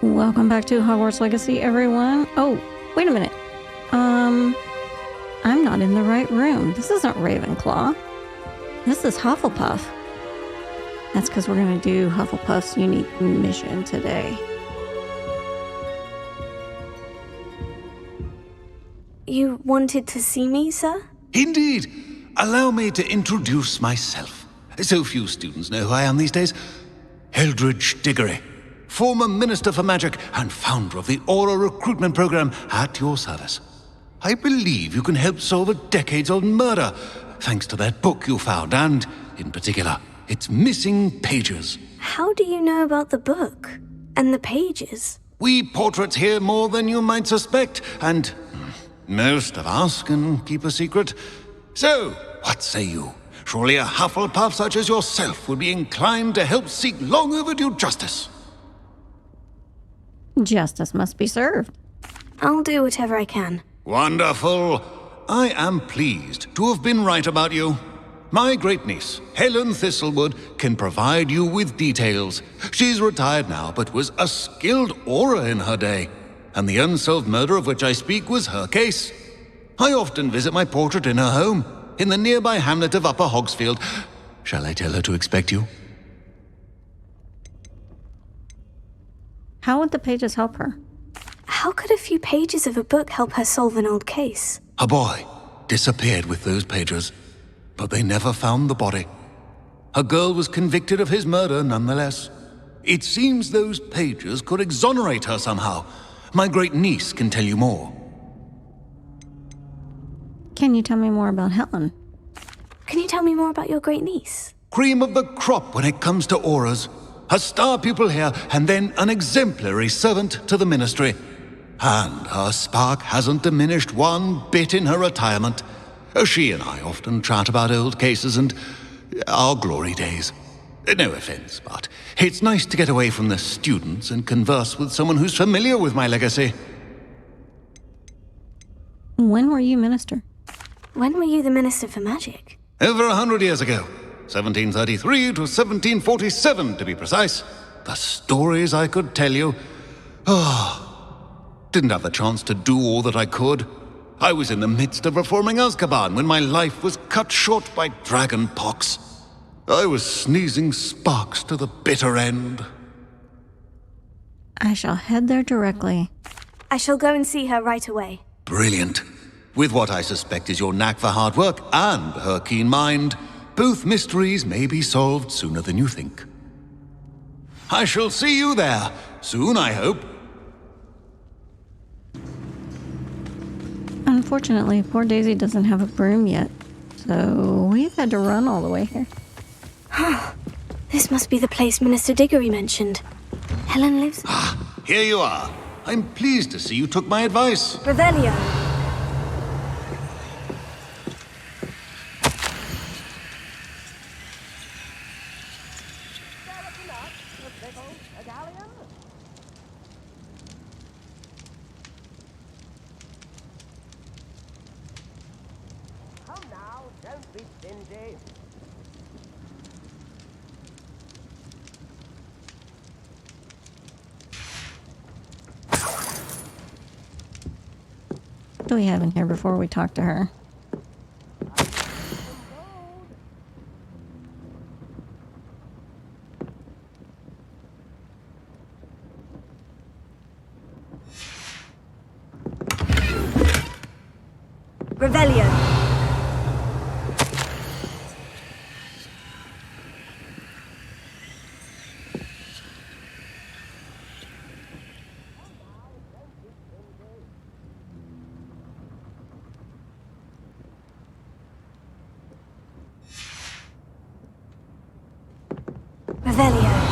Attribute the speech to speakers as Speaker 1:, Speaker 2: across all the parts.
Speaker 1: Welcome back to Hogwarts Legacy, everyone. Oh, wait a minute. I'm not in the right room. This isn't Ravenclaw. This is Hufflepuff. That's because we're going to do Hufflepuff's unique mission today.
Speaker 2: You wanted to see me, sir?
Speaker 3: Indeed. Allow me to introduce myself. So few students know who I am these days. Eldridge Diggory, former Minister for Magic and founder of the Aura Recruitment Program, at your service. I believe you can help solve a decades-old murder, thanks to that book you found, and, in particular, its missing pages.
Speaker 2: How do you know about the book? And the pages?
Speaker 3: We portraits hear more than you might suspect, and most of us can keep a secret. So, what say you? Surely a Hufflepuff such as yourself would be inclined to help seek long overdue justice.
Speaker 1: Justice must be served.
Speaker 2: I'll do whatever I can.
Speaker 3: Wonderful. I am pleased to have been right about you. My great-niece, Helen Thistlewood, can provide you with details. She's retired now, but was a skilled aura in her day. And the unsolved murder of which I speak was her case. I often visit my portrait in her home, in the nearby hamlet of Upper Hogsfield. Shall I tell her to expect you?
Speaker 1: How would the pages help her?
Speaker 2: How could a few pages of a book help her solve an old case?
Speaker 3: A boy disappeared with those pages, but they never found the body. A girl was convicted of his murder nonetheless. It seems those pages could exonerate her somehow. My great-niece can tell you more.
Speaker 1: Can you tell me more about Helen?
Speaker 2: Can you tell me more about your great-niece?
Speaker 3: Cream of the crop when it comes to auras. A star pupil here, and then an exemplary servant to the ministry. And her spark hasn't diminished one bit in her retirement. She and I often chat about old cases and our glory days. No offense, but it's nice to get away from the students and converse with someone who's familiar with my legacy.
Speaker 1: When were you minister?
Speaker 2: When were you the Minister for Magic?
Speaker 3: Over 100 years ago. 1733 to 1747, to be precise. The stories I could tell you. Didn't have the chance to do all that I could. I was in the midst of reforming Azkaban when my life was cut short by dragon pox. I was sneezing sparks to the bitter end.
Speaker 1: I shall head there directly.
Speaker 2: I shall go and see her right away.
Speaker 3: Brilliant. With what I suspect is your knack for hard work and her keen mind, both mysteries may be solved sooner than you think. I shall see you there, soon I hope.
Speaker 1: Unfortunately, poor Daisy doesn't have a broom yet, so we've had to run all the way here.
Speaker 2: This must be the place Minister Diggory mentioned. Helen lives...
Speaker 3: Here you are. I'm pleased to see you took my advice.
Speaker 2: Revelio.
Speaker 4: Come now, don't be stingy.
Speaker 1: What do we have in here before we talk to her?
Speaker 2: Revelio. Revelio.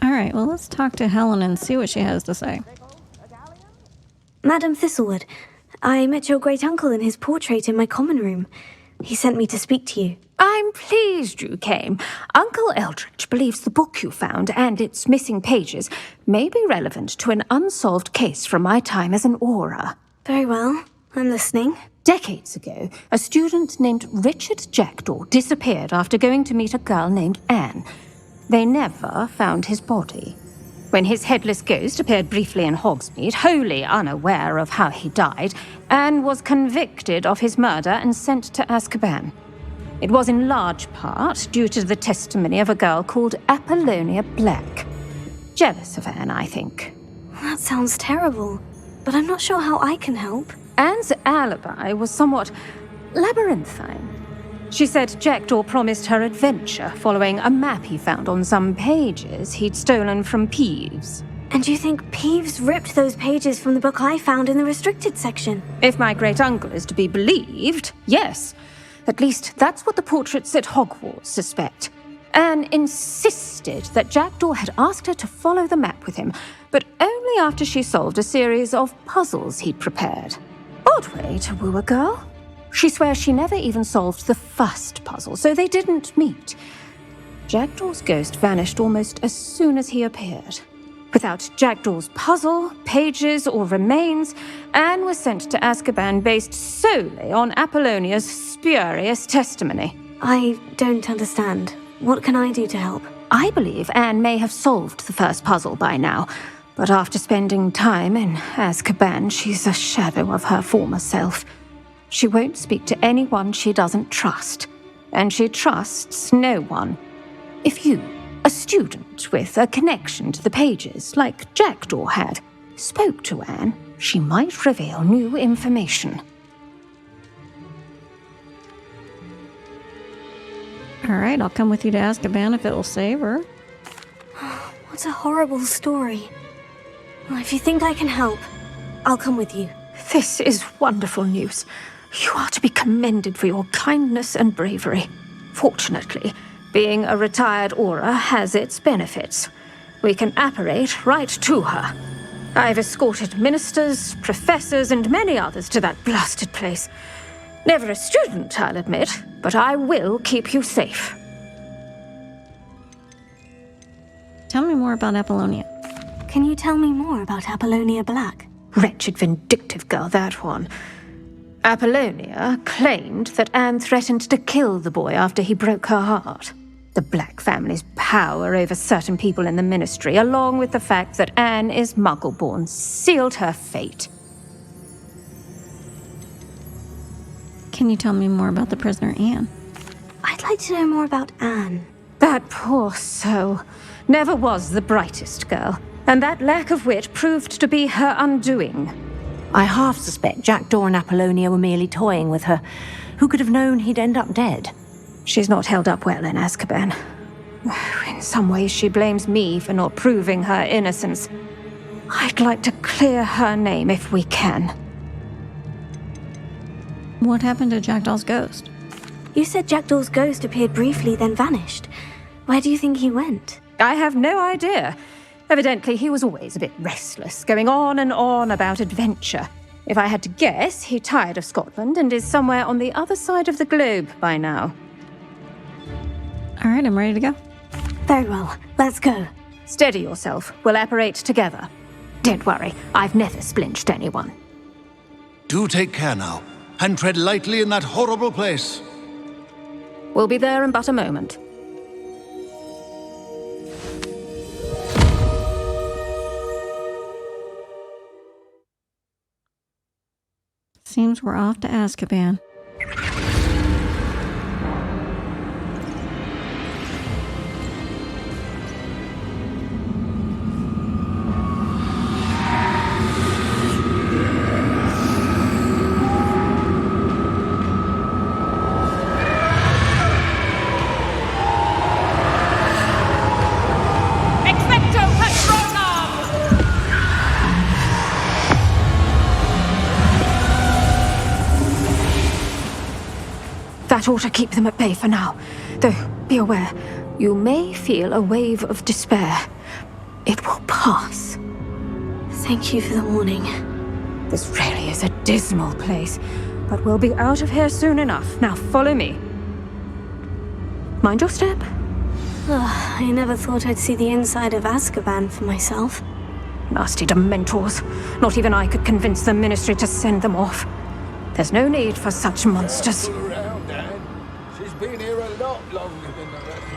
Speaker 1: All right, well, let's talk to Helen and see what she has to say.
Speaker 2: Madam Thistlewood, I met your great-uncle in his portrait in my common room. He sent me to speak to you.
Speaker 5: I'm pleased you came. Uncle Eldridge believes the book you found and its missing pages may be relevant to an unsolved case from my time as an aura.
Speaker 2: Very well. I'm listening.
Speaker 5: Decades ago, a student named Richard Jackdaw disappeared after going to meet a girl named Anne. They never found his body. When his headless ghost appeared briefly in Hogsmeade, wholly unaware of how he died, Anne was convicted of his murder and sent to Azkaban. It was in large part due to the testimony of a girl called Apollonia Black. Jealous of Anne, I think.
Speaker 2: That sounds terrible, but I'm not sure how I can help.
Speaker 5: Anne's alibi was somewhat labyrinthine. She said Jackdaw promised her adventure following a map he found on some pages he'd stolen from Peeves.
Speaker 2: And you think Peeves ripped those pages from the book I found in the restricted section?
Speaker 5: If my great-uncle is to be believed, yes. At least that's what the portraits at Hogwarts suspect. Anne insisted that Jackdaw had asked her to follow the map with him, but only after she solved a series of puzzles he'd prepared. Odd way to woo a girl. She swears she never even solved the first puzzle, so they didn't meet. Jackdaw's ghost vanished almost as soon as he appeared. Without Jackdaw's puzzle, pages, or remains, Anne was sent to Azkaban based solely on Apollonia's spurious testimony.
Speaker 2: I don't understand. What can I do to help?
Speaker 5: I believe Anne may have solved the first puzzle by now, but after spending time in Azkaban, she's a shadow of her former self. She won't speak to anyone she doesn't trust, and she trusts no one. If you, a student with a connection to the pages, like Jackdaw had, spoke to Anne, she might reveal new information.
Speaker 1: All right, I'll come with you to Azkaban if it'll save her.
Speaker 2: What a horrible story. Well, if you think I can help, I'll come with you.
Speaker 5: This is wonderful news. You are to be commended for your kindness and bravery. Fortunately, being a retired aura has its benefits. We can apparate right to her. I've escorted ministers, professors, and many others to that blasted place. Never a student, I'll admit, but I will keep you safe.
Speaker 1: Tell me more about Apollonia.
Speaker 2: Can you tell me more about Apollonia Black?
Speaker 5: Wretched, vindictive girl, that one. Apollonia claimed that Anne threatened to kill the boy after he broke her heart. The Black family's power over certain people in the ministry, along with the fact that Anne is Muggle-born, sealed her fate.
Speaker 1: Can you tell me more about the prisoner Anne?
Speaker 2: I'd like to know more about Anne.
Speaker 5: That poor soul never was the brightest girl, and that lack of wit proved to be her undoing.
Speaker 6: I half suspect Jackdaw and Apollonia were merely toying with her. Who could have known he'd end up dead?
Speaker 5: She's not held up well in Azkaban. In some ways, she blames me for not proving her innocence. I'd like to clear her name if we can.
Speaker 1: What happened to Jackdaw's ghost?
Speaker 2: You said Jackdaw's ghost appeared briefly, then vanished. Where do you think he went?
Speaker 5: I have no idea. Evidently, he was always a bit restless, going on and on about adventure. If I had to guess, he tired of Scotland and is somewhere on the other side of the globe by now.
Speaker 1: All right, I'm ready to go.
Speaker 2: Very well, let's go.
Speaker 5: Steady yourself. We'll apparate together. Don't worry, I've never splinched anyone.
Speaker 3: Do take care now, and tread lightly in that horrible place.
Speaker 5: We'll be there in but a moment.
Speaker 1: Seems we're off to Azkaban.
Speaker 5: That ought to keep them at bay for now. Though, be aware, you may feel a wave of despair. It will pass.
Speaker 2: Thank you for the warning.
Speaker 5: This really is a dismal place. but we'll be out of here soon enough. Now follow me. Mind your step.
Speaker 2: Ugh, I never thought I'd see the inside of Azkaban for myself.
Speaker 5: Nasty Dementors. Not even I could convince the Ministry to send them off. There's no need for such monsters.
Speaker 4: Careful around, Anne. She's been here a lot longer than the rest of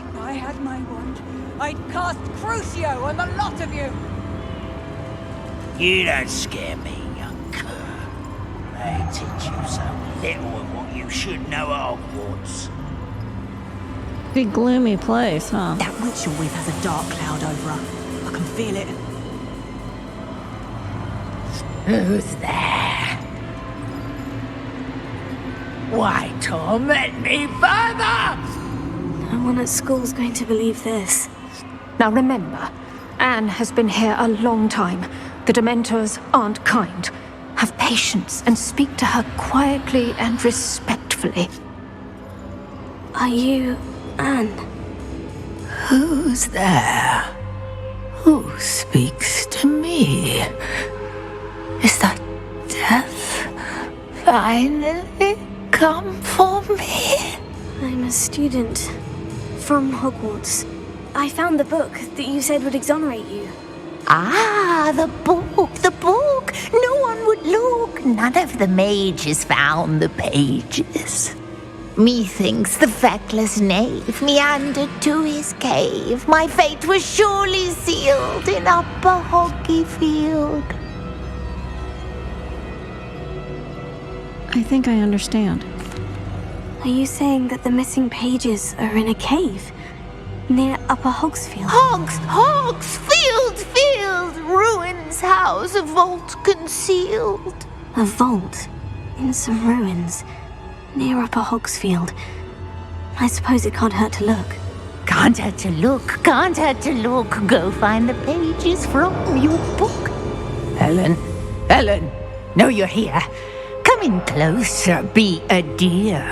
Speaker 7: If I had my wand, I'd cast Crucio on the lot of you!
Speaker 8: You don't scare me, young cur. They teach you so little of what you should know at Hogwarts.
Speaker 1: Big gloomy place, huh?
Speaker 6: That witch you're with has a dark cloud over her. I can feel it.
Speaker 8: Who's there? Why torment me further?
Speaker 2: No one at school's going to believe this.
Speaker 5: Now remember, Anne has been here a long time. The Dementors aren't kind. Have patience and speak to her quietly and respectfully.
Speaker 2: Are you Anne?
Speaker 8: Who's there? Who speaks to me? Is that death finally come for me?
Speaker 2: I'm a student from Hogwarts. I found the book that you said would exonerate you.
Speaker 8: Ah, the book, the book. No one would look. None of the mages found the pages. Methinks the feckless knave meandered to his cave. My fate was surely sealed in Upper Hoggyfield.
Speaker 1: I think I understand.
Speaker 2: Are you saying that the missing pages are in a cave near Upper Hogsfield?
Speaker 8: Field, ruins house, a vault concealed.
Speaker 2: A vault in some ruins near Upper Hogsfield. I suppose it can't hurt to look.
Speaker 8: Can't hurt to look. Go find the pages from your book. Helen, know you're here. Come in closer, be a dear.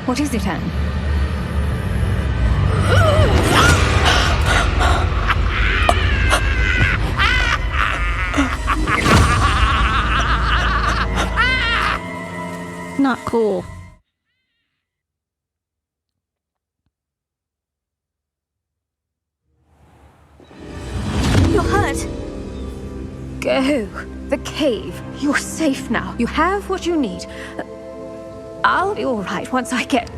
Speaker 5: What is it, Anne?
Speaker 1: Not cool.
Speaker 2: You're hurt.
Speaker 5: Go. The cave. You're safe now. You have what you need. I'll be all right once I get...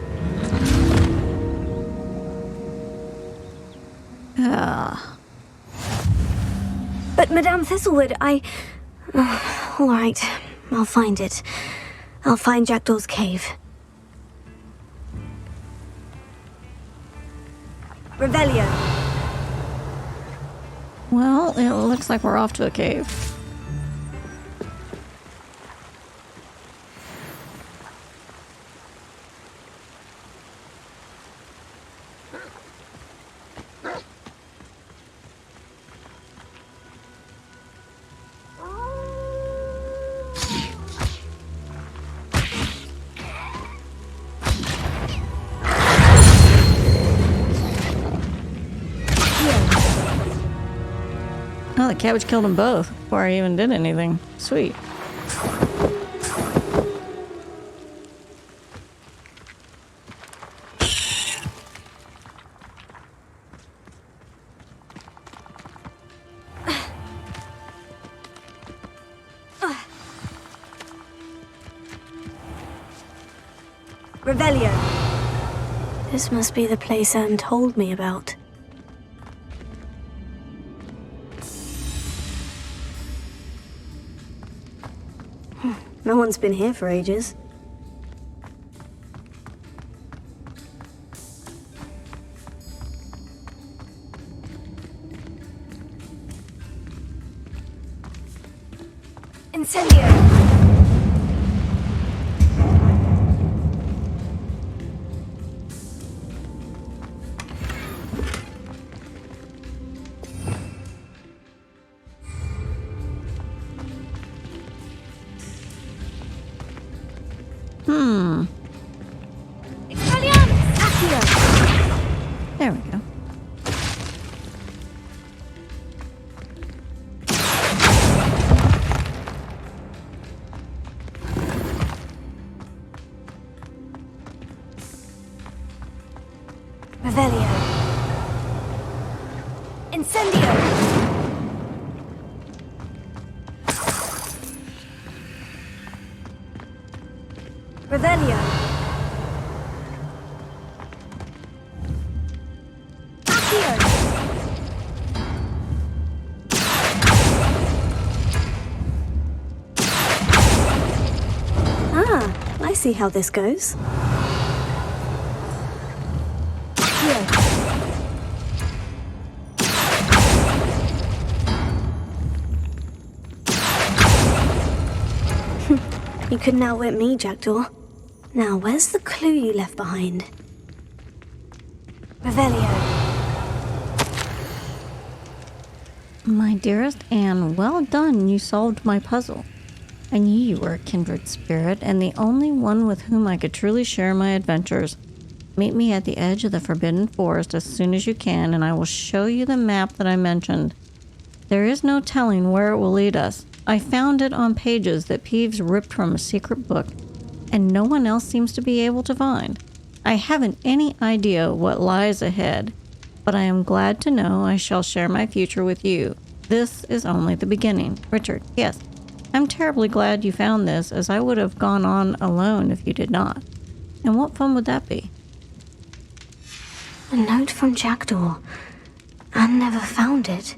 Speaker 2: But Madame Thistlewood, all right, I'll find it. I'll find Jackdaw's cave. Revelio.
Speaker 1: Well, it looks like we're off to a cave. Oh, the cabbage killed them both before I even did anything. Sweet.
Speaker 2: Revelio. This must be the place Anne told me about. No one's been here for ages. Incendio!
Speaker 1: There we go.
Speaker 2: Revelio. Incendio. Revelio. Accio. Ah, I see how this goes. You couldn't outwit me, Jackdaw. Now, where's the clue you left behind? Revelio.
Speaker 1: My dearest Anne, well done. You solved my puzzle. I knew you were a kindred spirit, and the only one with whom I could truly share my adventures. Meet me at the edge of the Forbidden Forest as soon as you can, and I will show you the map that I mentioned. There is no telling where it will lead us. I found it on pages that Peeves ripped from a secret book, and no one else seems to be able to find. I haven't any idea what lies ahead, but I am glad to know I shall share my future with you. This is only the beginning. Richard, yes, I'm terribly glad you found this, as I would have gone on alone if you did not. And what fun would that be?
Speaker 2: A note from Jackdaw. Anne never found it.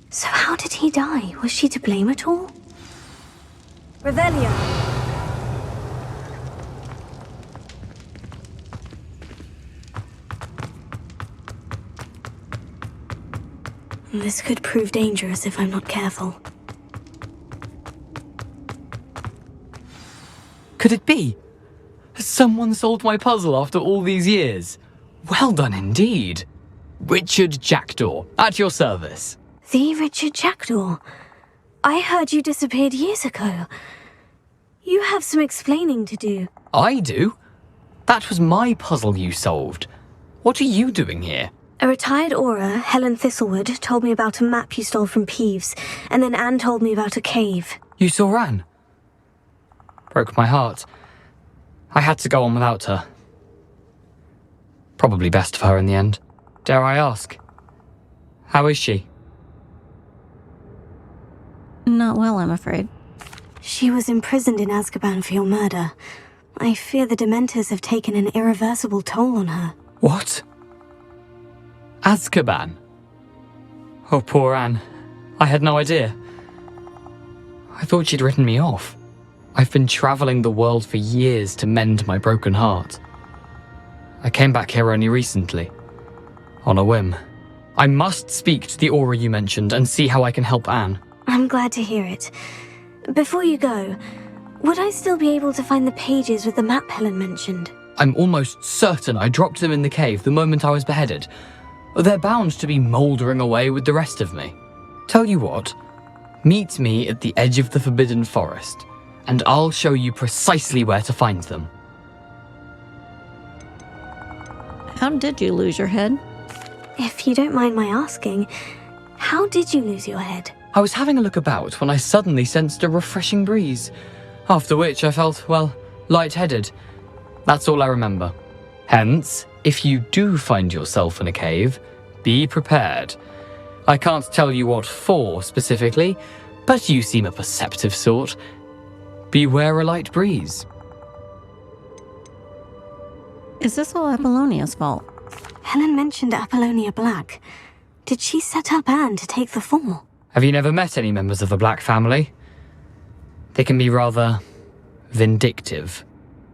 Speaker 2: So how did he die? Was she to blame at all? Revelio. This could prove dangerous if I'm not careful.
Speaker 9: Could it be? Has someone solved my puzzle after all these years? Well done indeed. Richard Jackdaw, at your service.
Speaker 2: The Richard Jackdaw. I heard you disappeared years ago. You have some explaining to do.
Speaker 9: I do? That was my puzzle you solved. What are you doing here?
Speaker 2: A retired Aura, Helen Thistlewood, told me about a map you stole from Peeves, and then Anne told me about a cave.
Speaker 9: You saw Anne? Broke my heart. I had to go on without her. Probably best for her in the end. Dare I ask? How is she?
Speaker 1: Not well, I'm afraid.
Speaker 2: She was imprisoned in Azkaban for your murder. I fear the Dementors have taken an irreversible toll on her.
Speaker 9: What? Azkaban? Oh, poor Anne. I had no idea. I thought she'd written me off. I've been traveling the world for years to mend my broken heart. I came back here only recently, on a whim. I must speak to the Aura you mentioned and see how I can help Anne.
Speaker 2: I'm glad to hear it. Before you go, would I still be able to find the pages with the map Helen mentioned?
Speaker 9: I'm almost certain I dropped them in the cave the moment I was beheaded. They're bound to be mouldering away with the rest of me. Tell you what, meet me at the edge of the Forbidden Forest, and I'll show you precisely where to find them.
Speaker 1: How did you lose your head?
Speaker 2: If you don't mind my asking, how did you lose your head?
Speaker 9: I was having a look about when I suddenly sensed a refreshing breeze, after which I felt, well, lightheaded. That's all I remember. Hence, if you do find yourself in a cave, be prepared. I can't tell you what for specifically, but you seem a perceptive sort. Beware a light breeze.
Speaker 1: Is this all Apollonia's fault?
Speaker 2: Helen mentioned Apollonia Black. Did she set up Anne to take the fall?
Speaker 9: Have you never met any members of the Black family? They can be rather vindictive.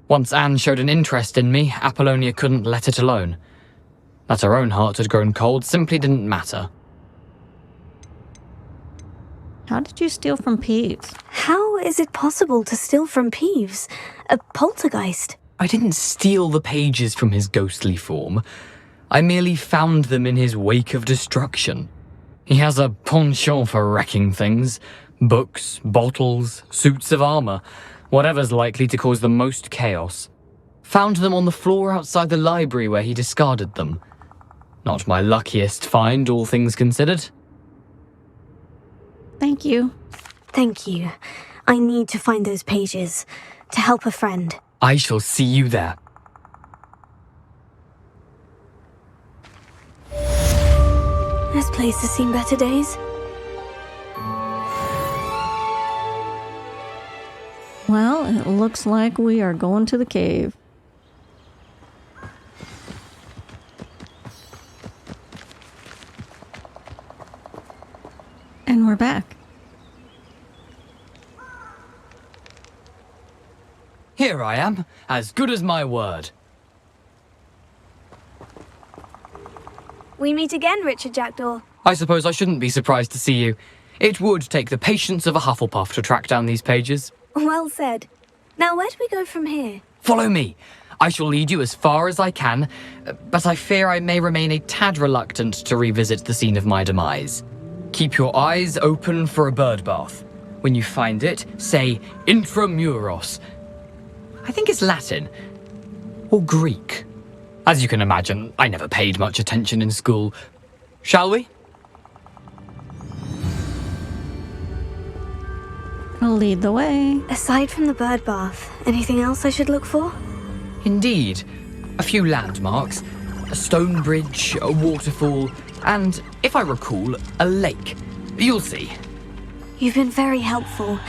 Speaker 9: Once Anne showed an interest in me, Apollonia couldn't let it alone. That her own heart had grown cold simply didn't matter.
Speaker 1: How did you steal from Peeves?
Speaker 2: How is it possible to steal from Peeves? A poltergeist?
Speaker 9: I didn't steal the pages from his ghostly form. I merely found them in his wake of destruction. He has a penchant for wrecking things. Books, bottles, suits of armor, whatever's likely to cause the most chaos. Found them on the floor outside the library where he discarded them. Not my luckiest find, all things considered.
Speaker 1: Thank you.
Speaker 2: Thank you. I need to find those pages to help a friend.
Speaker 9: I shall see you there.
Speaker 2: This place has seen better days.
Speaker 1: Well, it looks like we are going to the cave. And we're back.
Speaker 9: Here I am, as good as my word.
Speaker 2: We meet again, Richard Jackdaw.
Speaker 9: I suppose I shouldn't be surprised to see you. It would take the patience of a Hufflepuff to track down these pages.
Speaker 2: Well said. Now, where do we go from here?
Speaker 9: Follow me. I shall lead you as far as I can, but I fear I may remain a tad reluctant to revisit the scene of my demise. Keep your eyes open for a bird bath. When you find it, say intramuros. I think it's Latin. Or Greek. As you can imagine, I never paid much attention in school. Shall we?
Speaker 1: I'll lead the way.
Speaker 2: Aside from the bird bath, anything else I should look for?
Speaker 9: Indeed. A few landmarks. A stone bridge, a waterfall, and, if I recall, a lake. You'll see.
Speaker 2: You've been very helpful.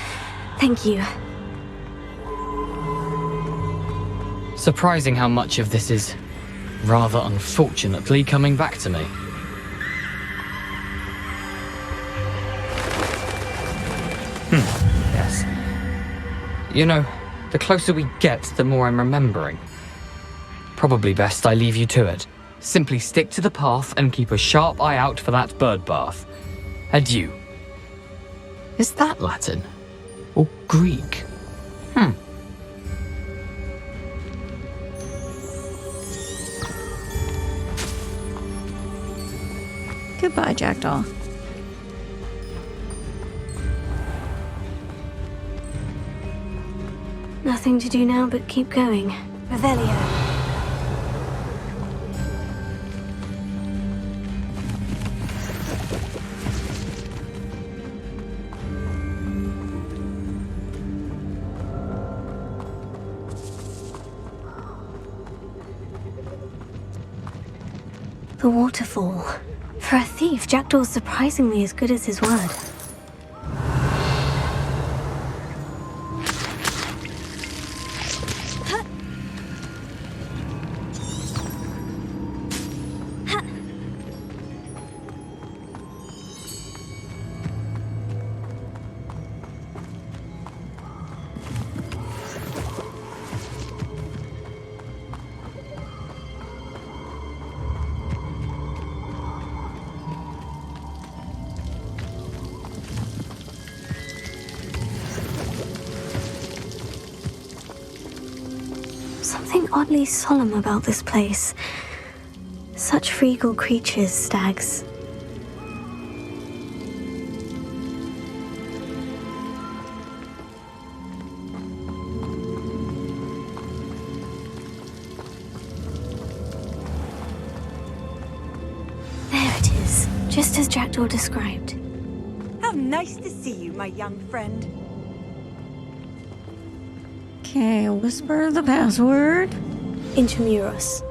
Speaker 2: Thank you.
Speaker 9: Surprising how much of this is, rather unfortunately, coming back to me. Yes. You know, the closer we get, the more I'm remembering. Probably best I leave you to it. Simply stick to the path and keep a sharp eye out for that bird bath. Adieu. Is that Latin? Or Greek?
Speaker 1: Goodbye, Jackdaw.
Speaker 2: Nothing to do now but keep going. Revelio. The waterfall. For a thief, Jackdaw's surprisingly as good as his word. Something oddly solemn about this place. Such regal creatures, stags. There it is, just as Jackdaw described.
Speaker 7: How nice to see you, my young friend.
Speaker 1: Okay, whisper the password.
Speaker 2: Intramuros.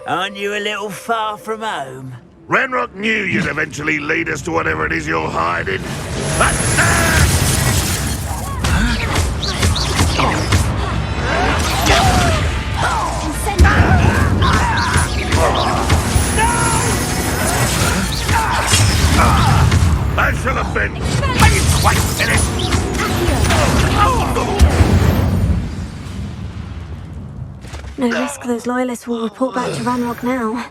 Speaker 10: Aren't you a little far from home?
Speaker 11: Ranrock knew you'd eventually lead us to whatever it is you're hiding. That should have been quite finished.
Speaker 2: No risk those loyalists will report back to Ranrock now.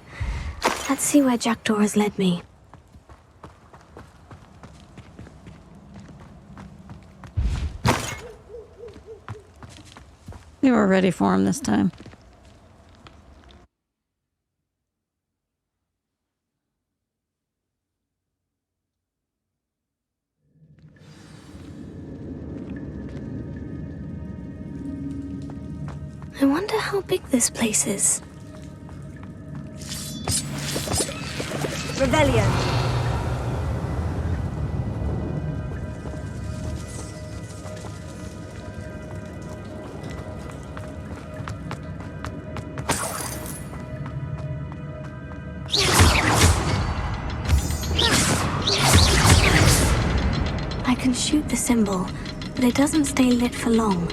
Speaker 2: Let's see where Jackdaw has led me.
Speaker 1: We were ready for him this time.
Speaker 2: I wonder how big this place is.
Speaker 7: Revelio.
Speaker 2: I can shoot the symbol, but it doesn't stay lit for long.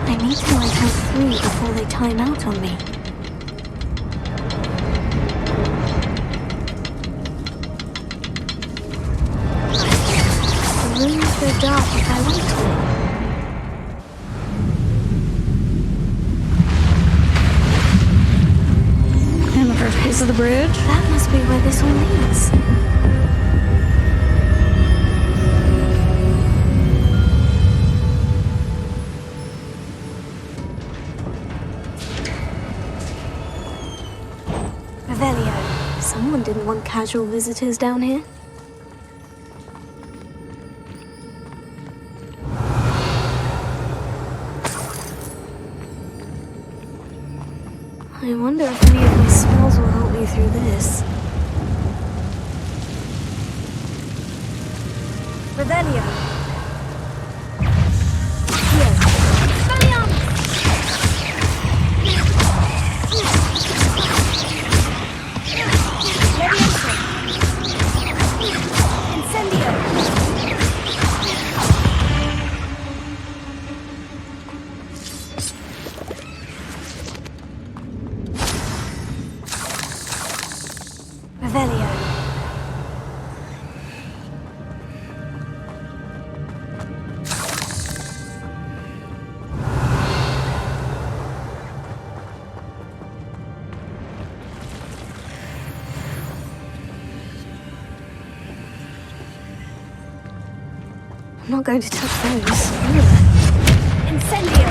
Speaker 2: I need to light out 3 before they time out on me. The rooms go dark if I want to.
Speaker 1: And the first piece of the bridge?
Speaker 2: That must be where this all leads. Revelio. Someone didn't want casual visitors down here. I wonder if any of my spells will help me through this.
Speaker 7: Revelio.
Speaker 2: Revelio. I'm not going to touch those.
Speaker 7: Incendio.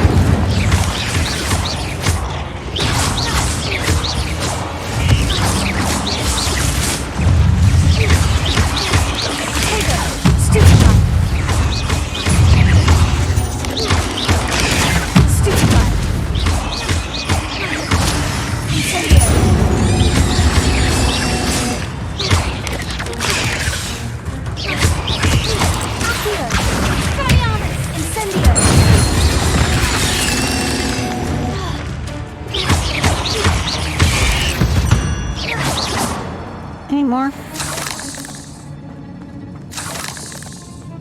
Speaker 1: Any more?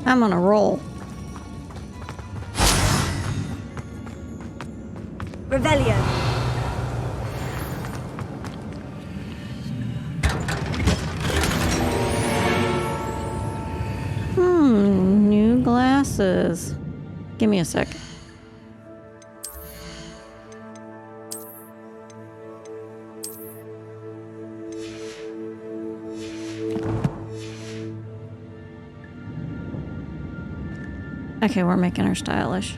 Speaker 1: I'm on a roll.
Speaker 7: Revelio.
Speaker 1: New glasses. Give me a sec. Okay, we're making her stylish.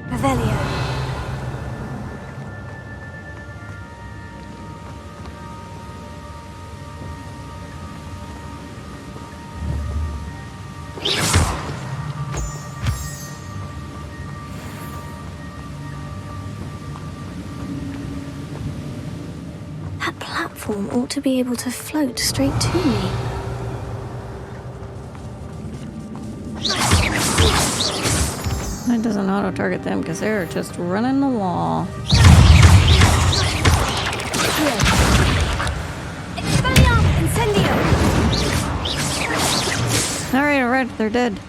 Speaker 2: Revelio. That platform ought to be able to float straight to me.
Speaker 1: It doesn't auto-target them because they're just running the wall. Alright, they're dead.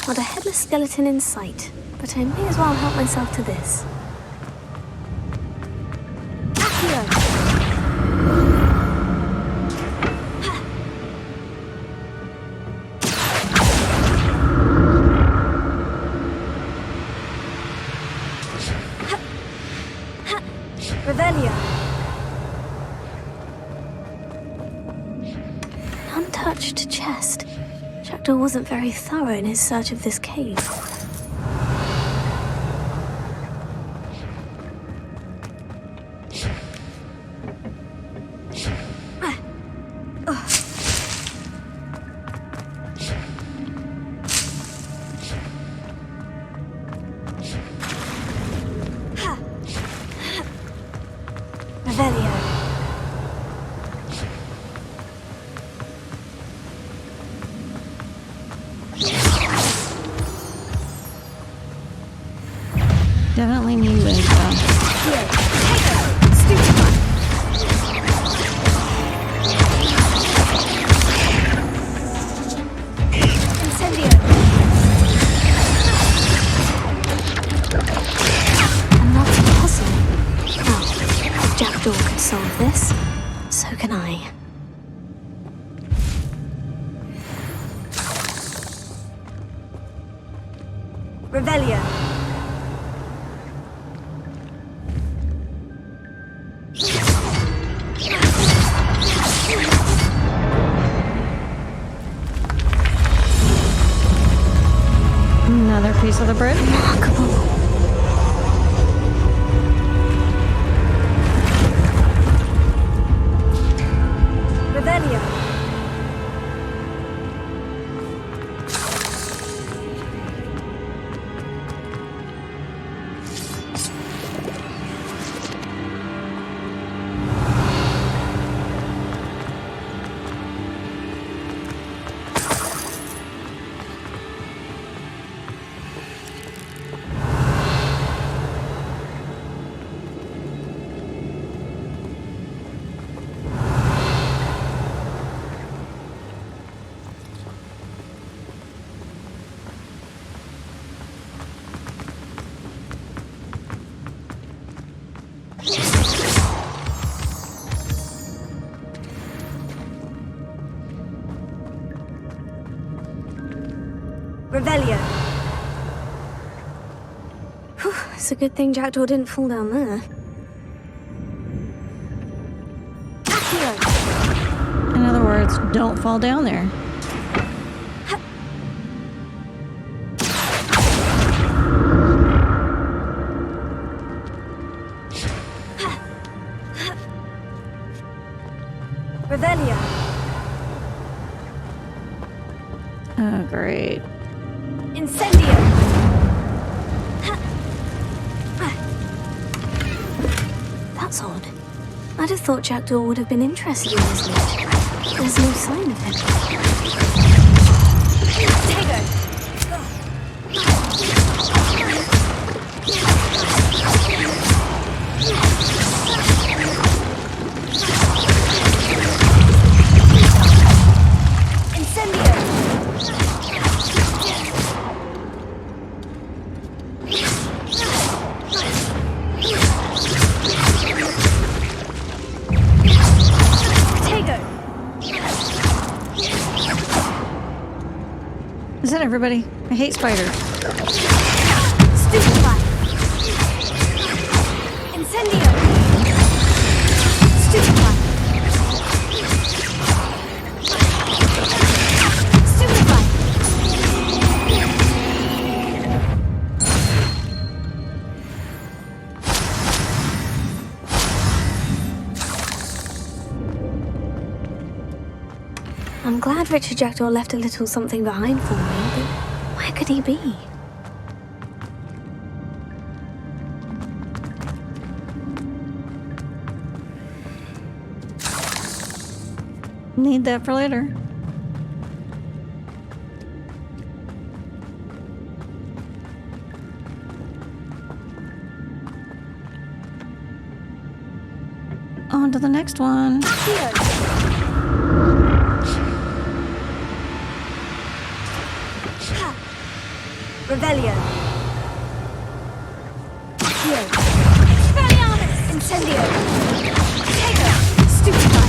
Speaker 2: Not a headless skeleton in sight, but I may as well help myself to this. Untouched wasn't very thorough in his search of this cave. Revelio.
Speaker 1: Definitely need this.
Speaker 2: Another puzzle. Well, if Jackdaw could solve this, so can I. Revelio.
Speaker 1: Another piece of the bread.
Speaker 2: Remarkable. Revelio. Revelio. Whew, it's a good thing Jackdaw didn't fall down there. Accio.
Speaker 1: In other words, don't fall down there.
Speaker 2: Revelio.
Speaker 1: Oh, great.
Speaker 2: Incendio. That's odd. I'd have thought Jackdaw would have been interested in this loot. There's no sign of him.
Speaker 1: Is that everybody? I hate spiders.
Speaker 2: Stupefy. Incendio. Stupefy. Stupefy. I'm glad Richard Jackdaw left a little something behind for me, but where could he be?
Speaker 1: Need that for later. On to the next one.
Speaker 2: Revelio. Accio. Expelliarmus. Incendio. Tego. Stupefy.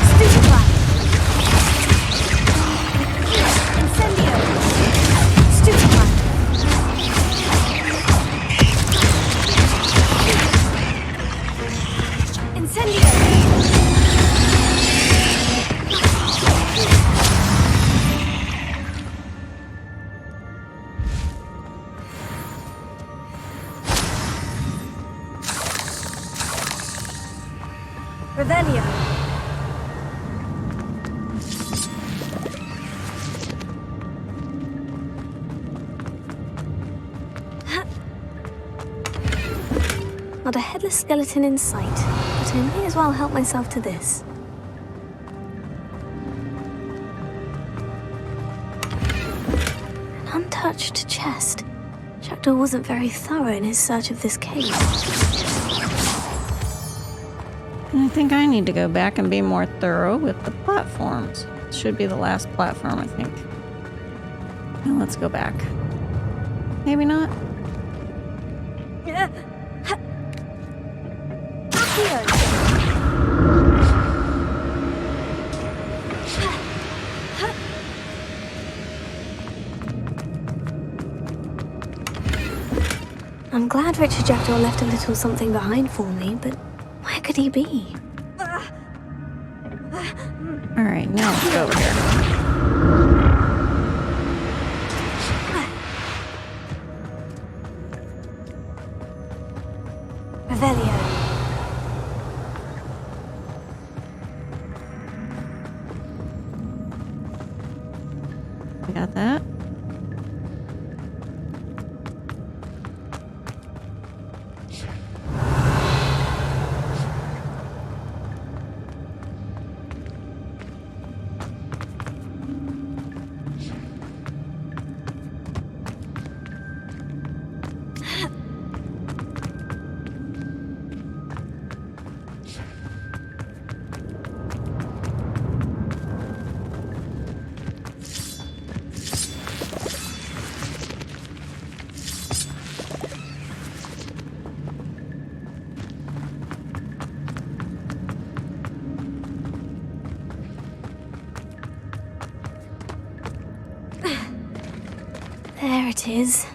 Speaker 2: Stupefy. Incendio. Stupefy. Revelio. Not a headless skeleton in sight, but I may as well help myself to this. An untouched chest. Jackdaw wasn't very thorough in his search of this cave.
Speaker 1: And I think I need to go back and be more thorough with the platforms. Should be the last platform, I think. Now let's go back. Maybe not.
Speaker 2: I'm glad Richard Jackdaw left a little something behind for me, but where could he be?
Speaker 1: Alright, now let's go over here.
Speaker 2: Revelio.
Speaker 1: I got that.
Speaker 2: There it is.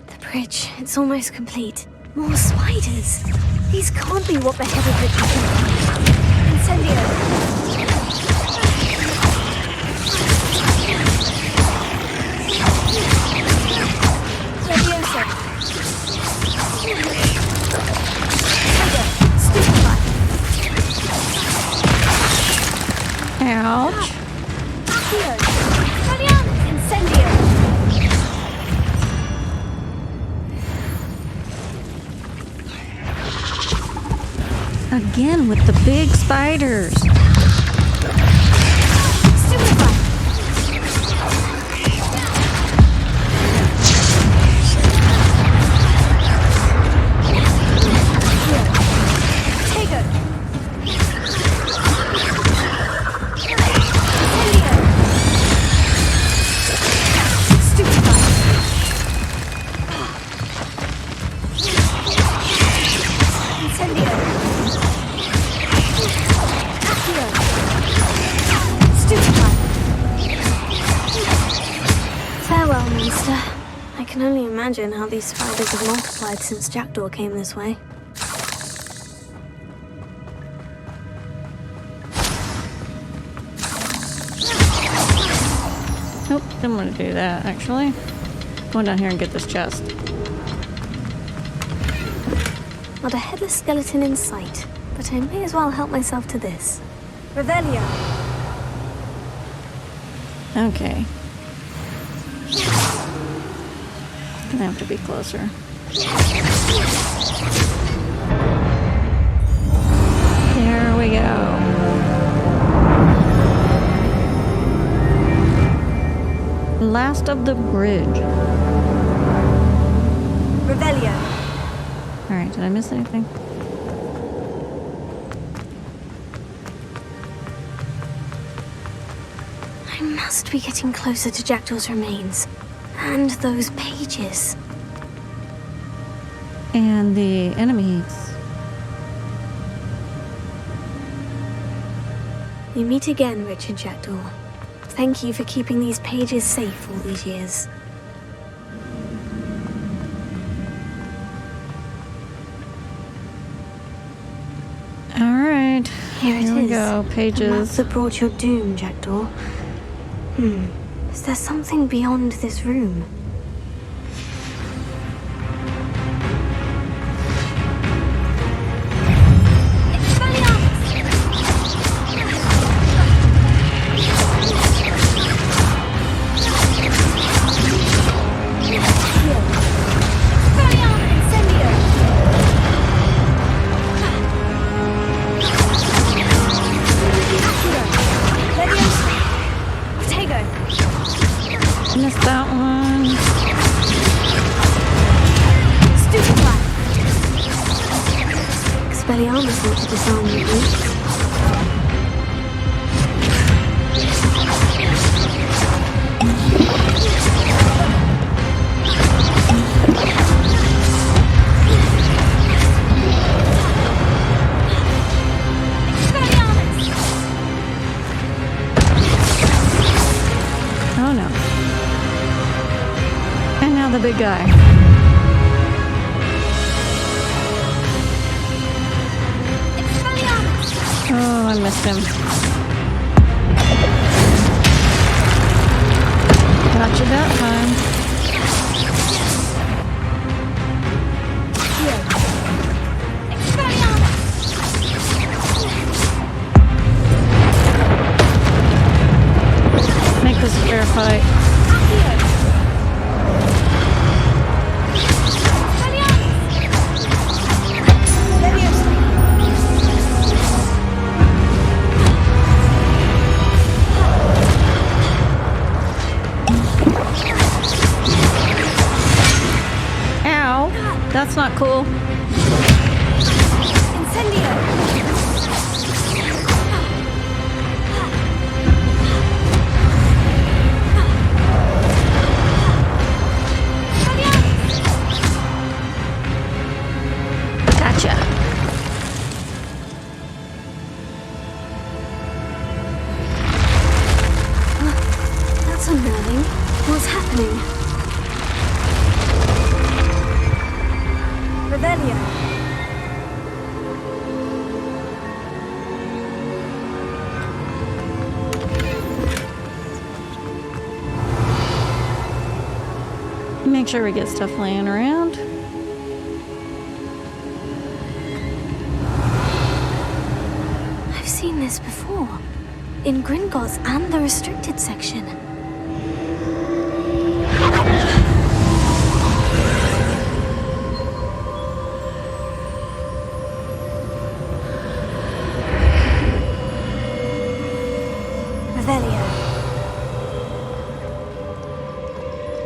Speaker 2: The bridge, it's almost complete. More spiders. These can't be what beheaded Richard. Incendio. Leviosa. Trigger. Stupefy.
Speaker 1: Ouch.
Speaker 2: Accio. Incendio.
Speaker 1: Again with the big spiders.
Speaker 2: I can only imagine how these spiders have multiplied since Jackdaw came this way.
Speaker 1: Nope, didn't want to do that, actually. Go down here and get this chest.
Speaker 2: Not a headless skeleton in sight, but I may as well help myself to this. Revelio.
Speaker 1: Okay. Gonna have to be closer. There we go. Last of the bridge.
Speaker 2: Revelio.
Speaker 1: Alright, did I miss anything?
Speaker 2: I must be getting closer to Jackdaw's remains. And those pages.
Speaker 1: And the enemies.
Speaker 2: We meet again, Richard Jackdaw. Thank you for keeping these pages safe all these years.
Speaker 1: Alright.
Speaker 2: Here it is.
Speaker 1: Here we go.
Speaker 2: The map
Speaker 1: Pages.
Speaker 2: that brought your doom, Jackdaw. Is there something beyond this room? to disarm the brutes.
Speaker 1: Oh no. And now the big guy. Oh, I missed him. Gotcha that time. Make this a fair fight. Ow, that's not cool. Gotcha.
Speaker 2: That's unnerving. What's happening? Rebellion.
Speaker 1: Make sure we get stuff laying around.
Speaker 2: I've seen this before. In Gringotts and the restricted section. Revelio.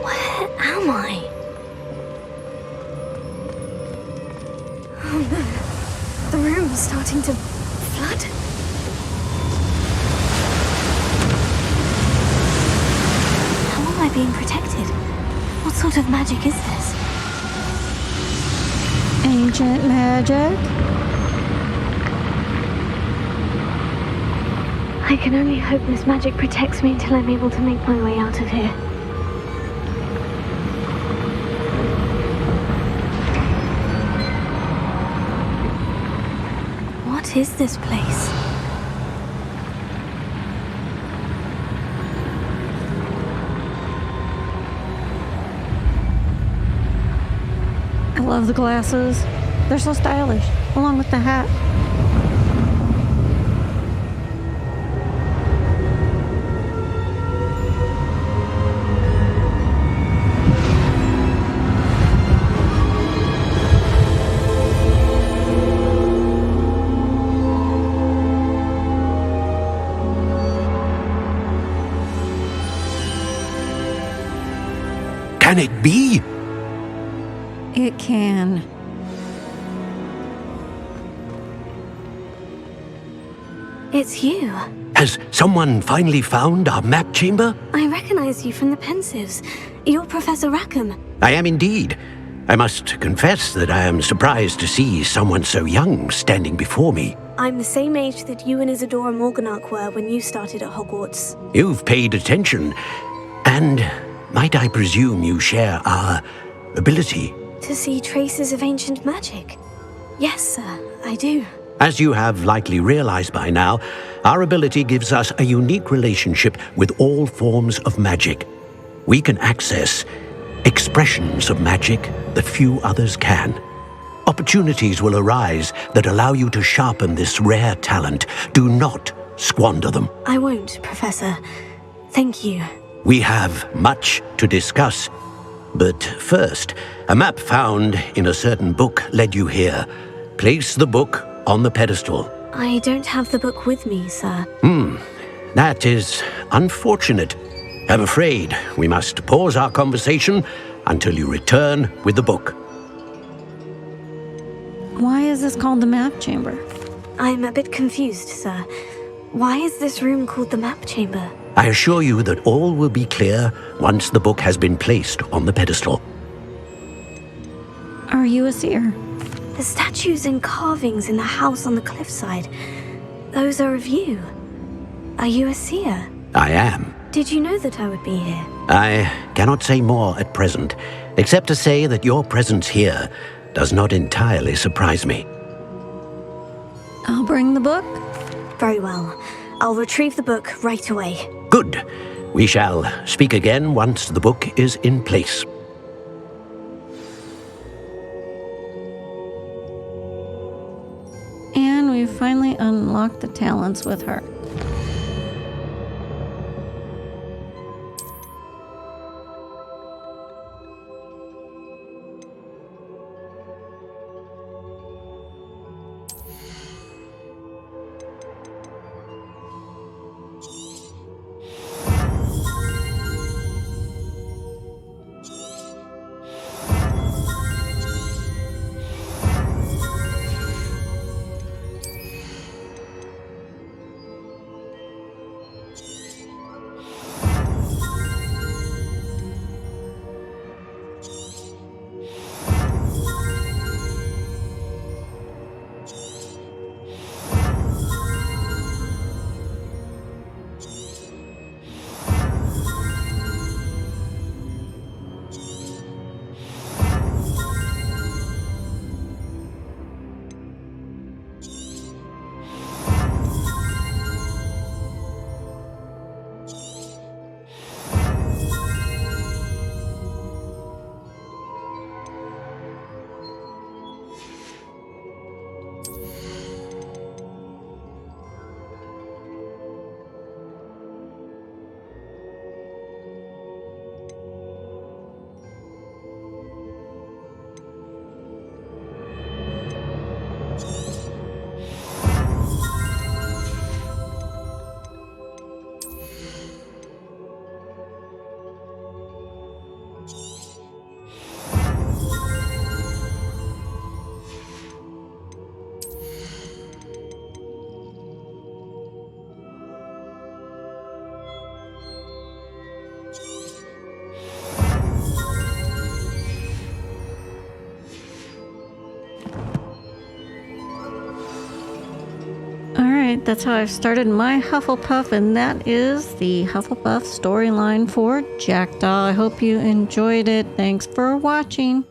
Speaker 2: Where am I? Oh no. The room is starting to flood. How am I being protected? What sort of magic is this?
Speaker 1: Ancient magic?
Speaker 2: I can only hope this magic protects me until I'm able to make my way out of here. What is this place?
Speaker 1: I love the glasses. They're so stylish, along with the hat.
Speaker 12: Can it be?
Speaker 1: It can.
Speaker 2: It's you.
Speaker 12: Has someone finally found our map chamber?
Speaker 2: I recognize you from the Pensives. You're Professor Rackham.
Speaker 12: I am indeed. I must confess that I am surprised to see someone so young standing before me.
Speaker 2: I'm the same age that you and Isadora Morganach were when you started at Hogwarts.
Speaker 12: You've paid attention, and might I presume you share our ability?
Speaker 2: To see traces of ancient magic? Yes, sir, I do.
Speaker 12: As you have likely realized by now, our ability gives us a unique relationship with all forms of magic. We can access expressions of magic that few others can. Opportunities will arise that allow you to sharpen this rare talent. Do not squander them.
Speaker 2: I won't, Professor. Thank you.
Speaker 12: We have much to discuss. But first, a map found in a certain book led you here. Place the book on the pedestal.
Speaker 2: I don't have the book with me, sir.
Speaker 12: That is unfortunate. I'm afraid we must pause our conversation until you return with the book.
Speaker 1: Why is this called the map chamber?
Speaker 2: I'm a bit confused, sir. Why is this room called the map chamber?
Speaker 12: I assure you that all will be clear once the book has been placed on the pedestal.
Speaker 1: Are you a seer?
Speaker 2: The statues and carvings in the house on the cliffside, those are of you. Are you a seer?
Speaker 12: I am.
Speaker 2: Did you know that I would be here?
Speaker 12: I cannot say more at present, except to say that your presence here does not entirely surprise me.
Speaker 1: I'll bring the book.
Speaker 2: Very well. I'll retrieve the book right away.
Speaker 12: Good. We shall speak again once the book is in place.
Speaker 1: And we finally unlocked the talents with her. Alright, that's how I've started my Hufflepuff, and that is the Hufflepuff storyline for Jackdaw. I hope you enjoyed it. Thanks for watching.